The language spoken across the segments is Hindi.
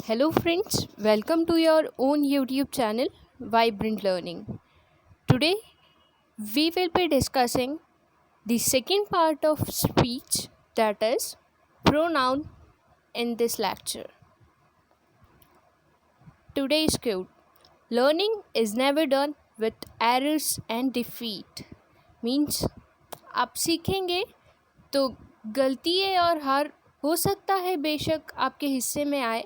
Hello friends, welcome to your own YouTube channel Vibrant Learning. Today we will be discussing the second part of speech, that is pronoun, in this lecture. Today's quote: learning is never done with errors and defeat. Means आप सीखेंगे तो गलतियाँ और हार हो सकता है बेशक आपके हिस्से में आए,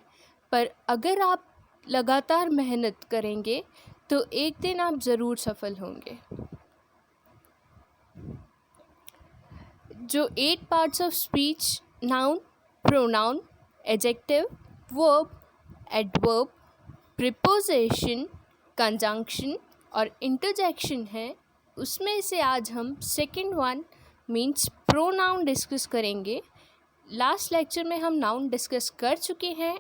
पर अगर आप लगातार मेहनत करेंगे तो एक दिन आप ज़रूर सफल होंगे। जो 8 parts of speech noun, pronoun, adjective, verb, adverb, preposition, conjunction और इंटरजेक्शन है, उसमें से आज हम second one means pronoun discuss करेंगे। लास्ट लेक्चर में हम नाउन डिस्कस कर चुके हैं,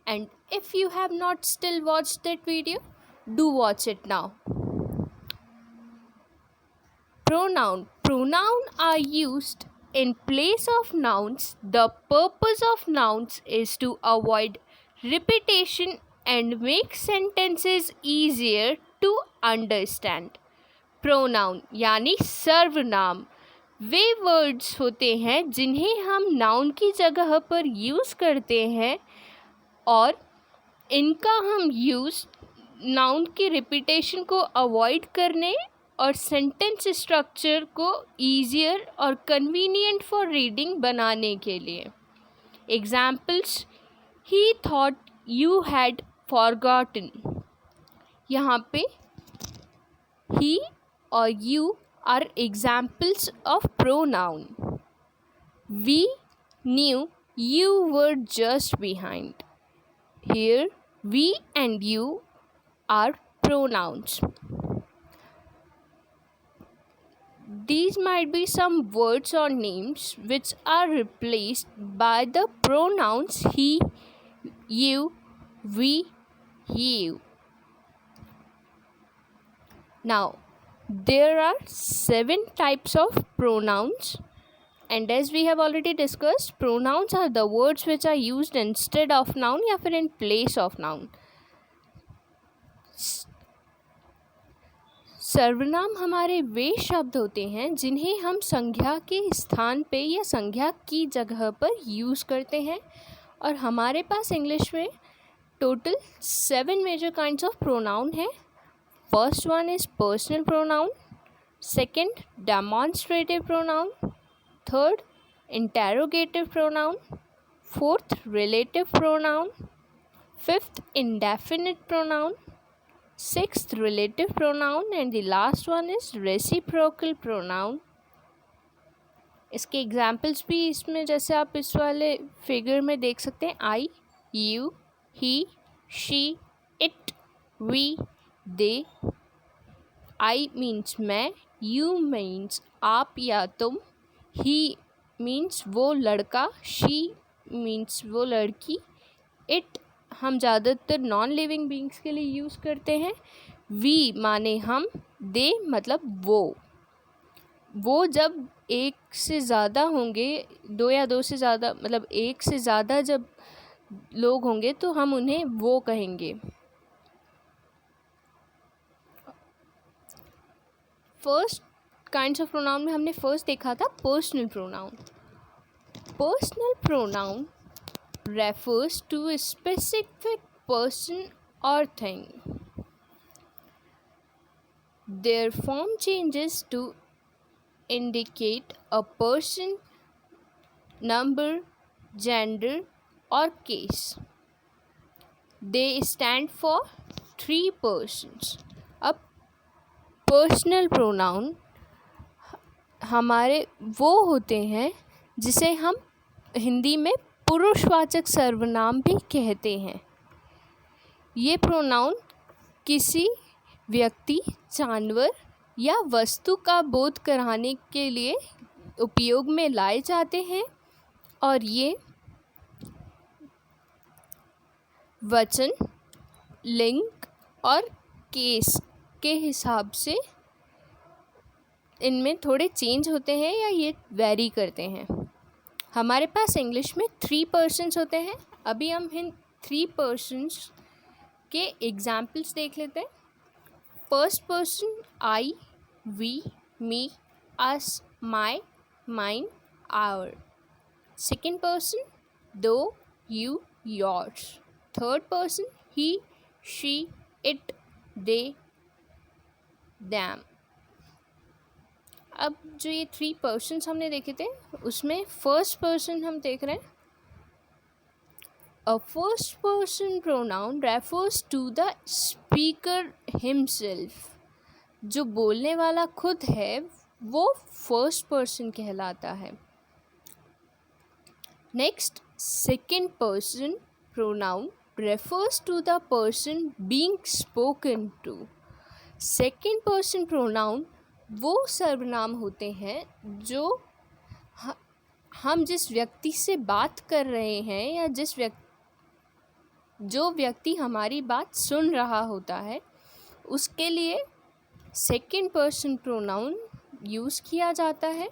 and if you have not still watched that video, do watch it now. Pronoun are used in place of nouns. The purpose of nouns is to avoid repetition and make sentences easier to understand. Pronoun यानी सर्वनाम वे वर्ड्स होते हैं जिन्हें हम नाउन की जगह पर यूज़ करते हैं और इनका हम यूज़ नाउन की रिपीटेशन को अवॉइड करने और सेंटेंस स्ट्रक्चर को ईजियर और कन्वीनियंट फॉर रीडिंग बनाने के लिए। Examples: he thought you had forgotten. यहाँ पे ही और you are examples of pronoun. We knew you were just behind. Here, we and you are pronouns. These might be some words or names which are replaced by the pronouns he, you, we, you. Now, there are 7 types of pronouns, and as we have already discussed, pronouns are the words which are used instead of noun या फिर in place of noun. सर्वनाम हमारे वे शब्द होते हैं जिन्हें हम संज्ञा के स्थान पे या संज्ञा की जगह पर यूज़ करते हैं, और हमारे पास इंग्लिश में total 7 major kinds of pronoun है। First one is personal pronoun, second demonstrative pronoun, third interrogative pronoun, fourth relative pronoun, fifth indefinite pronoun, sixth relative pronoun, and the last one is reciprocal pronoun. इसके एग्जाम्पल्स भी इसमें जैसे आप इस वाले फिगर में देख सकते हैं: I, you, he, she, it, we, they. I means मैं, यू मीन्स आप या तुम, ही मीन्स वो लड़का, शी मीन्स वो लड़की, इट हम ज़्यादातर नॉन लिविंग बीइंग्स के लिए यूज़ करते हैं, वी माने हम, दे मतलब वो जब एक से ज़्यादा होंगे, 2 या 2 से ज़्यादा मतलब एक से ज़्यादा जब लोग होंगे तो हम उन्हें वो कहेंगे। फर्स्ट काइंड्स ऑफ प्रोनाउन में हमने फर्स्ट देखा था personal pronoun. Personal pronoun refers to a specific person or thing. Their form changes to indicate a person, number, gender or case. They stand for 3 persons. अब पर्सनल प्रोनाउन हमारे वो होते हैं जिसे हम हिंदी में पुरुषवाचक सर्वनाम भी कहते हैं। ये प्रोनाउन किसी व्यक्ति, जानवर या वस्तु का बोध कराने के लिए उपयोग में लाए जाते हैं, और ये वचन, लिंग और केस के हिसाब से इनमें थोड़े चेंज होते हैं या ये वेरी करते हैं। हमारे पास इंग्लिश में 3 पर्सन्स होते हैं। अभी हम 3 पर्सन्स के एग्जाम्पल्स देख लेते हैं। First person I, we, me, us, my, mine, our. Second person दो, you, yours. Third person he, she, it, they, them. अब जो ये 3 पर्सन्स हमने देखे थे उसमें फर्स्ट पर्सन हम देख रहे हैं। A first person pronoun refers to the speaker himself. जो बोलने वाला खुद है वो फर्स्ट पर्सन कहलाता है। Next, second person pronoun refers to the person being spoken to. Second person pronoun वो सर्वनाम होते हैं जो हम जिस व्यक्ति से बात कर रहे हैं या जो व्यक्ति हमारी बात सुन रहा होता है उसके लिए सेकेंड पर्सन प्रोनाउन यूज़ किया जाता है।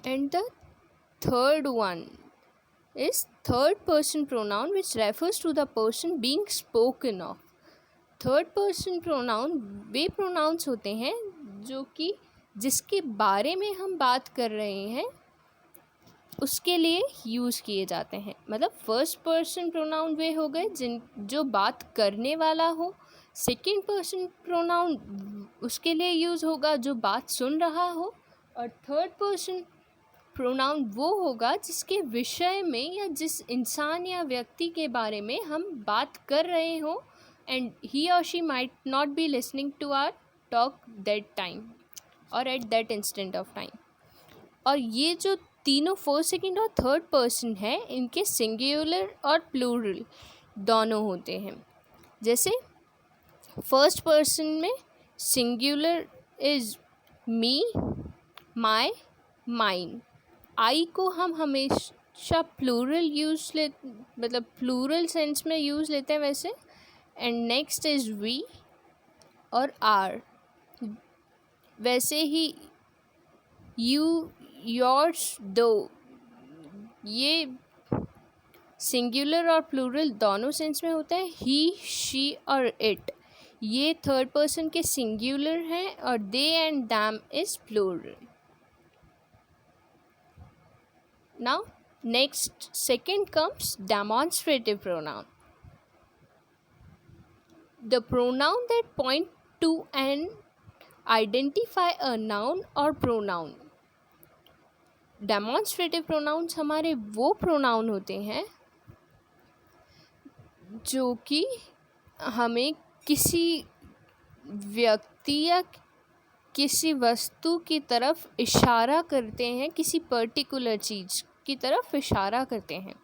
And the third one is third person pronoun which refers to the person being spoken of. Third person pronoun वे प्रोनाउंस होते हैं जो कि जिसके बारे में हम बात कर रहे हैं उसके लिए यूज़ किए जाते हैं। मतलब फर्स्ट पर्सन प्रोनाउन वे हो गए जो बात करने वाला हो। सेकेंड पर्सन प्रोनाउन उसके लिए यूज़ होगा जो बात सुन रहा हो। और थर्ड पर्सन प्रोनाउन वो होगा जिसके विषय में या जिस इंसान या व्यक्ति के बारे में हम बात कर रहे हो एंड ही और she might not be listening to our talk that time और at that instant of time. और ये जो तीनों फर्स्ट, सेकेंड और थर्ड पर्सन है इनके सिंगुलर और प्लूरल दोनों होते हैं। जैसे फर्स्ट पर्सन में singular is me, my, mine. I को हम हमेशा प्लूरल मतलब प्लूरल सेंस में यूज़ लेते हैं वैसे। एंड नेक्स्ट इज़ वी और आर। वैसे ही यू, योर्स, दो, ये सिंगुलर और प्लूरल दोनों सेंस में होते हैं। ही, शी और इट ये थर्ड पर्सन के सिंगुलर हैं और they and them is plural. Now next second comes demonstrative pronoun, the pronoun that point to and identify a noun or pronoun. Demonstrative pronouns हमारे वो प्रोनाउन होते हैं जो कि हमें किसी व्यक्ति या किसी वस्तु की तरफ इशारा करते हैं, किसी पर्टिकुलर चीज़ की तरफ इशारा करते हैं।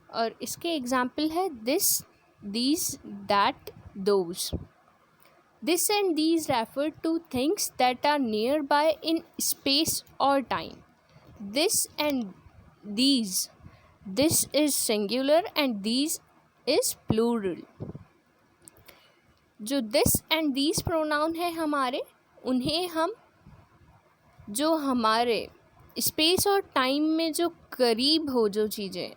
और इसके एग्जाम्पल है this, these, that, those. This and these refer to things that are nearby in space or time. This and these. This is singular and these is plural. जो this and these pronoun है हमारे, उन्हें हम जो हमारे स्पेस और टाइम में जो करीब हो जो चीज़ें,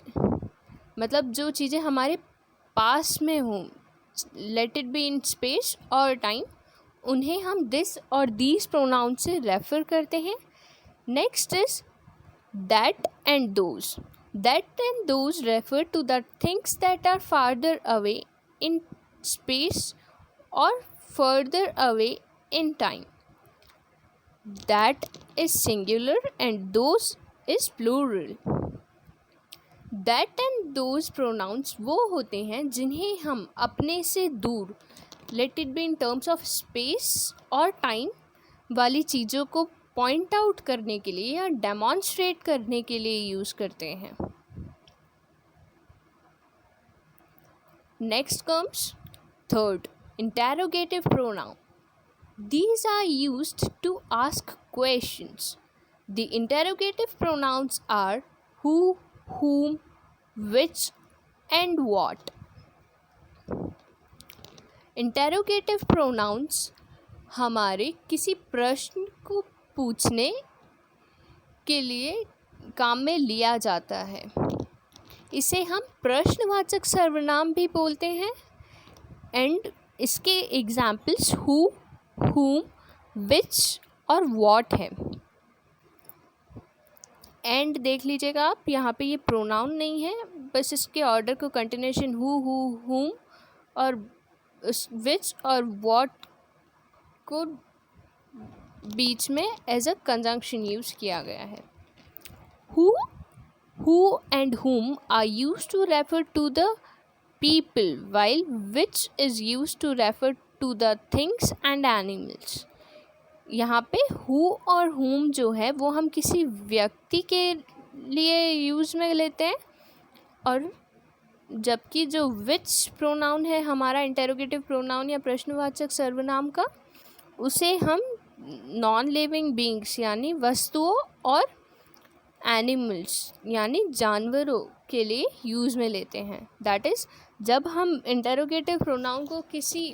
मतलब जो चीज़ें हमारे पास में हों, late it be in space और टाइम, उन्हें हम दिस और दीज प्रोनाउन से रेफ़र करते हैं। Next is that and those. That and those refer to the things that are farther away in space और further away in time. That is singular and those is plural. That and those pronouns वो होते हैं जिन्हें हम अपने से दूर, let it be in terms of space और टाइम वाली चीज़ों को पॉइंट आउट करने के लिए या डेमॉन्स्ट्रेट करने के लिए यूज़ करते हैं। Next comes third, interrogative pronoun. These are used to ask questions. The interrogative pronouns are who, whom, which, and what. Interrogative pronouns हमारे किसी प्रश्न को पूछने के लिए काम में लिया जाता है। इसे हम प्रश्नवाचक सर्वनाम भी बोलते हैं। एंड इसके एग्जाम्पल्स हु, whom, which और what है। एंड देख लीजिएगा आप, यहाँ पे ये प्रोनाउन नहीं है, बस इसके ऑर्डर को कंटिन्यूशन हु, whom और विच और what को बीच में एज अ कंजंक्शन यूज़ किया गया है। who and whom are used to refer to the people, while which is used to refer to the things and animals। यहाँ पे who और whom जो है वो हम किसी व्यक्ति के लिए यूज़ में लेते हैं, और जबकि जो which प्रोनाउन है हमारा इंटेरोगेटिव प्रोनाउन या प्रश्नवाचक सर्वनाम का, उसे हम नॉन लिविंग बीइंग्स यानी वस्तुओं और एनिमल्स यानी जानवरों के लिए यूज़ में लेते हैं। दैट इज़, जब हम इंटेरोगेटिव प्रोनाउन को किसी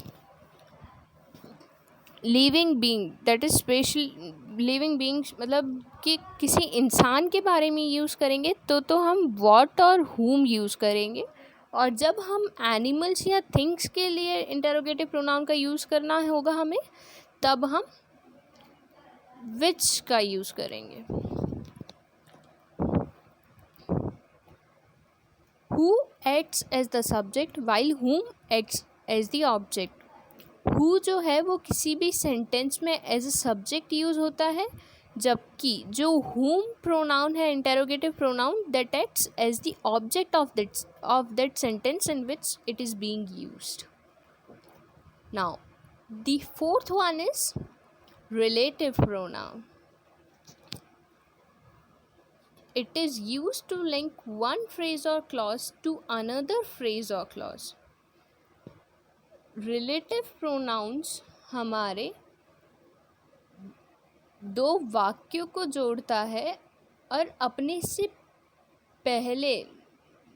living being, that is special living being मतलब कि किसी इंसान के बारे में यूज़ करेंगे तो हम व्हाट और whom यूज़ करेंगे, और जब हम एनिमल्स या थिंग्स के लिए इंटेरोगेटिव प्रोनाउन का यूज़ करना होगा हमें, तब हम which का यूज़ करेंगे। Who acts as the subject while whom acts as the object। who जो है वो किसी भी सेंटेंस में एज अ सब्जेक्ट यूज़ होता है, जबकि जो whom प्रोनाउन है interrogative pronoun, that acts as the object of that sentence in which it is being used. Now the fourth one is relative pronoun। It is used to link one phrase or clause to another phrase or clause। Relative pronouns हमारे दो वाक्यों को जोड़ता है और अपने से पहले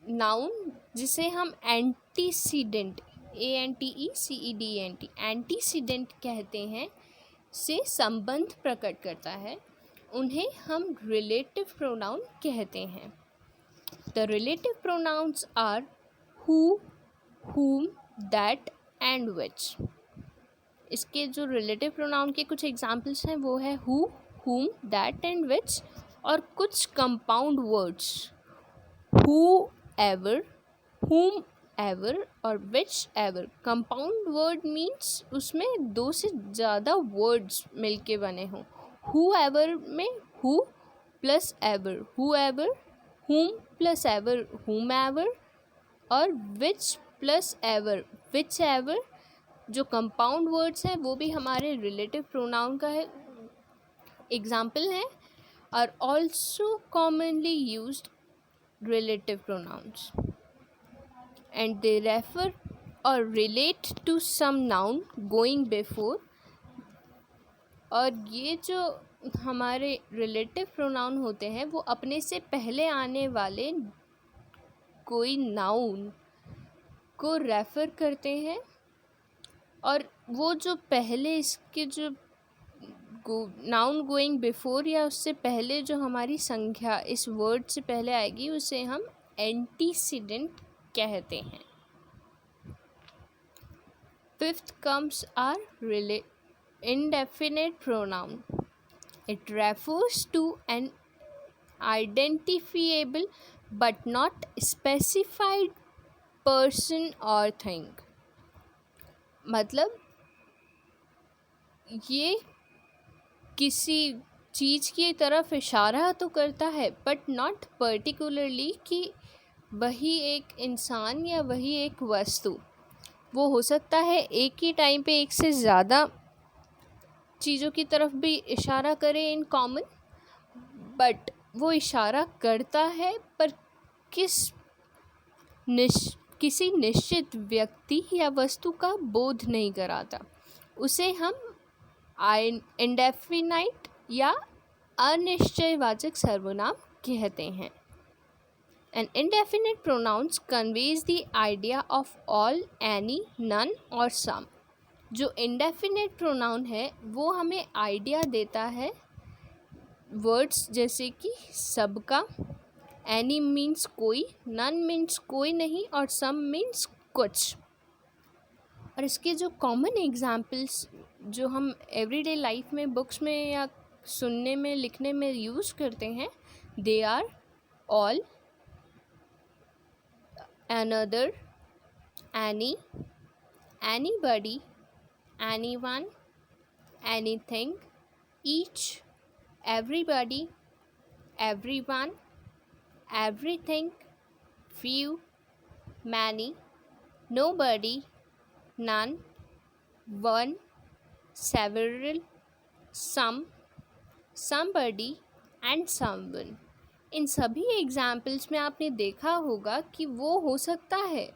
नाउन, जिसे हम एंटीसीडेंट ANTECEDENT एंटीसीडेंट कहते हैं, से संबंध प्रकट करता है, उन्हें हम रिलेटिव प्रोनाउन कहते हैं। The relative pronouns are who, whom, that and which। इसके जो रिलेटिव प्रोनाउन के कुछ एग्जाम्पल्स हैं वो है who, whom, that and which, और कुछ compound words whoever, whom ever और whichever. Compound word means उसमें दो से ज़्यादा वर्ड्स मिलके बने हों। हु एवर में who plus ever, whoever, whom plus ever, whom ever, और which plus ever, whichever. जो कंपाउंड वर्ड्स हैं वो भी हमारे रिलेटिव प्रोनाउन का है एग्जाम्पल है, और also commonly used relative pronouns, and they refer or relate to some noun going before। और ये जो हमारे रिलेटिव प्रोनाउन होते हैं वो अपने से पहले आने वाले कोई नाउन को रेफ़र करते हैं, और वो जो पहले इसके जो नाउन गोइंग बिफोर या उससे पहले जो हमारी संख्या इस वर्ड से पहले आएगी उसे हम एंटीसीडेंट कहते हैं। Fifth comes are indefinite pronoun। It refers to an identifiable but not specified person or thing। मतलब ये किसी चीज़ की तरफ इशारा तो करता है बट नॉट पर्टिकुलरली कि वही एक इंसान या वही एक वस्तु। वो हो सकता है एक ही टाइम पे एक से ज़्यादा चीज़ों की तरफ भी इशारा करे इन कॉमन, बट वो इशारा करता है पर किसी निश्चित व्यक्ति या वस्तु का बोध नहीं कराता। उसे हम इंडेफिनाइट या अनिश्चयवाचक सर्वनाम कहते हैं। An indefinite pronouns conveys the idea of all, any, none और some। जो indefinite pronoun है वो हमें आइडिया देता है वर्ड्स जैसे कि सबका, एनी मीन्स कोई, नन मीन्स कोई नहीं, और सम मीन्स कुछ। और इसके जो कॉमन एग्जाम्पल्स जो हम एवरीडे लाइफ में बुक्स में या सुनने में लिखने में यूज़ करते हैं, they are all, another, any, anybody, anyone, anything, each, everybody, everyone, everything, few, many, nobody, none, one, several, some, somebody and someone। इन सभी एग्जाम्पल्स में आपने देखा होगा कि वो हो सकता है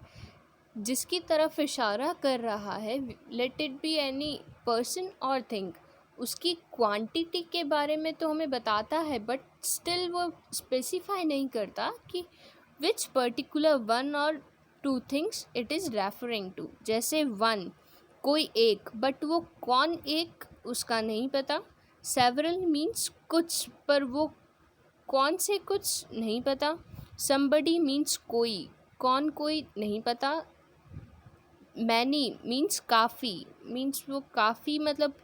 जिसकी तरफ इशारा कर रहा है, late it be any person और थिंग, उसकी क्वांटिटी के बारे में तो हमें बताता है, बट स्टिल वो स्पेसिफाई नहीं करता कि विच पर्टिकुलर वन और two things it is referring to. जैसे वन, कोई एक, बट वो कौन एक उसका नहीं पता। सेवरल मीन्स कुछ, पर वो कौन से कुछ नहीं पता। समबडी मीन्स कोई, कौन कोई नहीं पता। मैनी मीन्स काफ़ी, मीन्स वो काफ़ी मतलब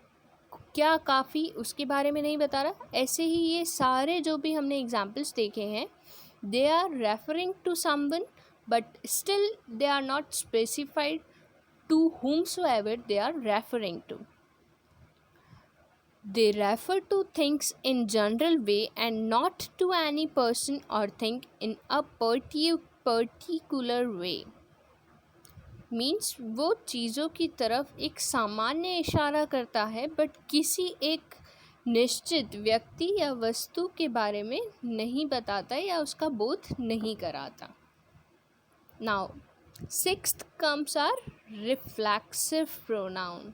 क्या काफ़ी उसके बारे में नहीं बता रहा। ऐसे ही ये सारे जो भी हमने एग्जाम्पल्स देखे हैं, they are referring to someone, but still they are not specified to whomsoever they are referring to. They refer to things in general way and not to any person or thing in a particular way. Means वो चीज़ों की तरफ एक सामान्य इशारा करता है, बट किसी एक निश्चित व्यक्ति या वस्तु के बारे में नहीं बताता या उसका बोध नहीं कराता। Now sixth comes are reflexive pronoun.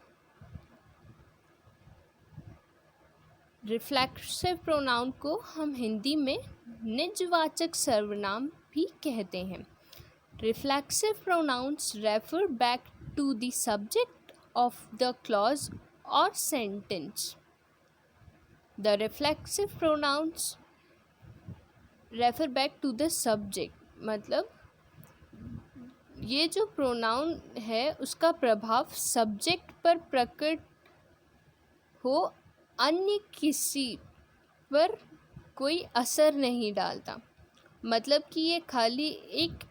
Reflexive pronoun को हम हिंदी में निजवाचक सर्वनाम भी कहते हैं। Reflexive pronouns refer back to the subject of the clause or sentence. The reflexive pronouns refer back to the subject, मतलब ये जो प्रोनाउन है उसका प्रभाव सब्जेक्ट पर प्रकट हो, अन्य किसी पर कोई असर नहीं डालता। मतलब कि ये खाली एक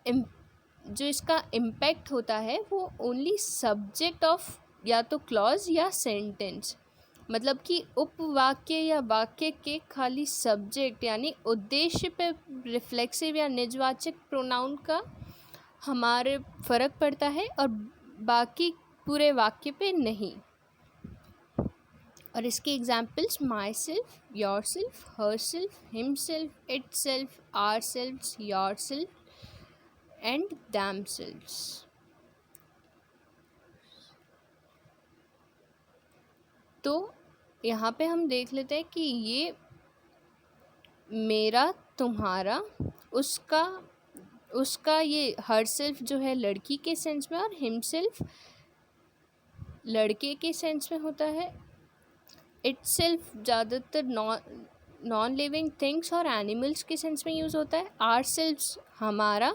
जो इसका इम्पैक्ट होता है वो ओनली सब्जेक्ट ऑफ या तो क्लॉज या सेंटेंस, मतलब कि उपवाक्य या वाक्य के खाली सब्जेक्ट यानी उद्देश्य पे रिफ्लेक्सिव या निजवाचक प्रोनाउन का हमारे फ़र्क पड़ता है और बाकी पूरे वाक्य पे नहीं। और इसके examples myself, yourself, herself, himself, itself, ourself, yourself and themselves। तो यहाँ पे हम देख लेते हैं कि ये मेरा, तुम्हारा, उसका ये हर सेल्फ जो है लड़की के सेंस में और हिम सेल्फ लड़के के सेंस में होता है। इट सेल्फ ज़्यादातर नॉन लिविंग थिंग्स और एनिमल्स के सेंस में यूज़ होता है। आर सेल्फ्स हमारा,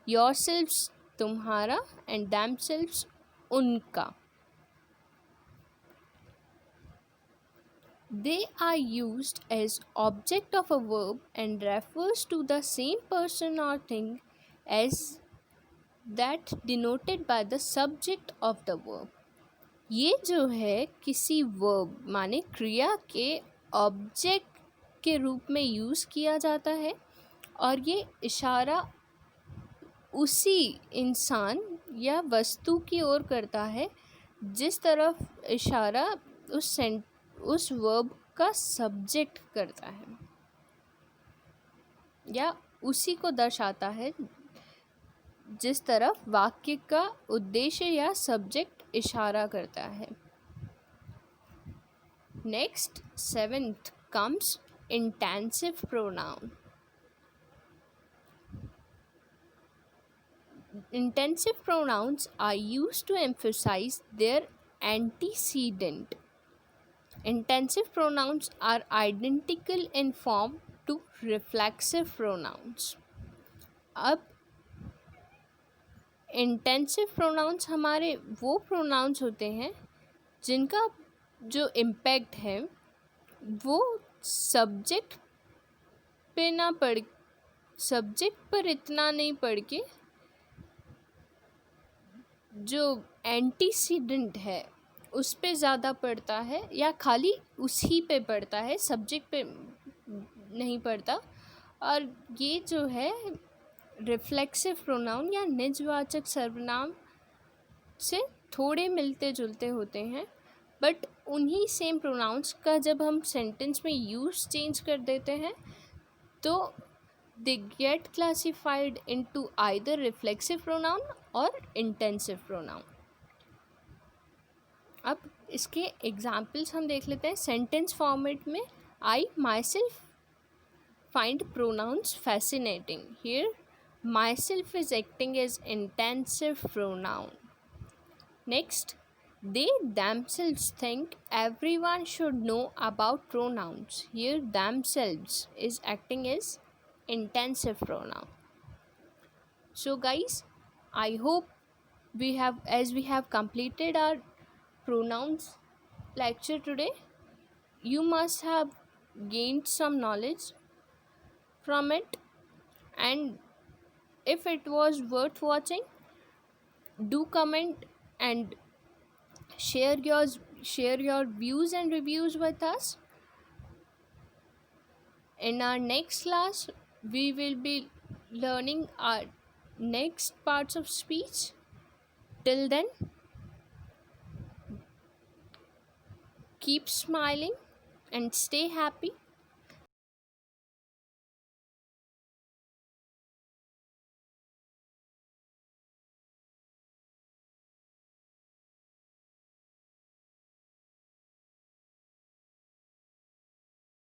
yourselves तुम्हारा, and themselves उनका। They are used as object of a verb and refers to the same person or thing as that denoted by the subject of the verb। ये जो है किसी verb माने क्रिया के ऑब्जेक्ट के रूप में यूज़ किया जाता है और ये इशारा उसी इंसान या वस्तु की ओर करता है जिस तरफ इशारा उस वर्ब का सब्जेक्ट करता है या उसी को दर्शाता है जिस तरफ वाक्य का उद्देश्य या सब्जेक्ट इशारा करता है। Next seventh comes intensive pronoun. Intensive pronouns are used to emphasize their antecedent. Intensive pronouns are identical in form to reflexive pronouns. अब इंटेंसिव प्रोनाउंस हमारे वो प्रोनाउंस होते हैं जिनका जो इम्पैक्ट है वो सब्जेक्ट पर इतना नहीं पड़ के जो एंटीसीडेंट है उस पे ज़्यादा पड़ता है, या खाली उसी पे पड़ता है, सब्जेक्ट पे नहीं पड़ता। और ये जो है रिफ्लेक्सिव प्रोनाउन या निजवाचक सर्वनाम से थोड़े मिलते जुलते होते हैं, बट उन्हीं सेम प्रोनाउंस का जब हम सेंटेंस में यूज़ चेंज कर देते हैं तो they get classified into either reflexive pronoun और इंटेंसिव प्रोनाउन। अब इसके एग्जाम्पल्स हम देख लेते हैं सेंटेंस फॉर्मेट में। I myself find pronouns fascinating. Here myself is acting as intensive pronoun. Next, they themselves think everyone should know about pronouns. Here themselves is acting as intensive pronoun. So guys, I hope we have completed our pronouns lecture today. You must have gained some knowledge from it, and if it was worth watching, do comment and share your views and reviews with us. In our next class we will be learning our next parts of speech. Till then, keep smiling and stay happy.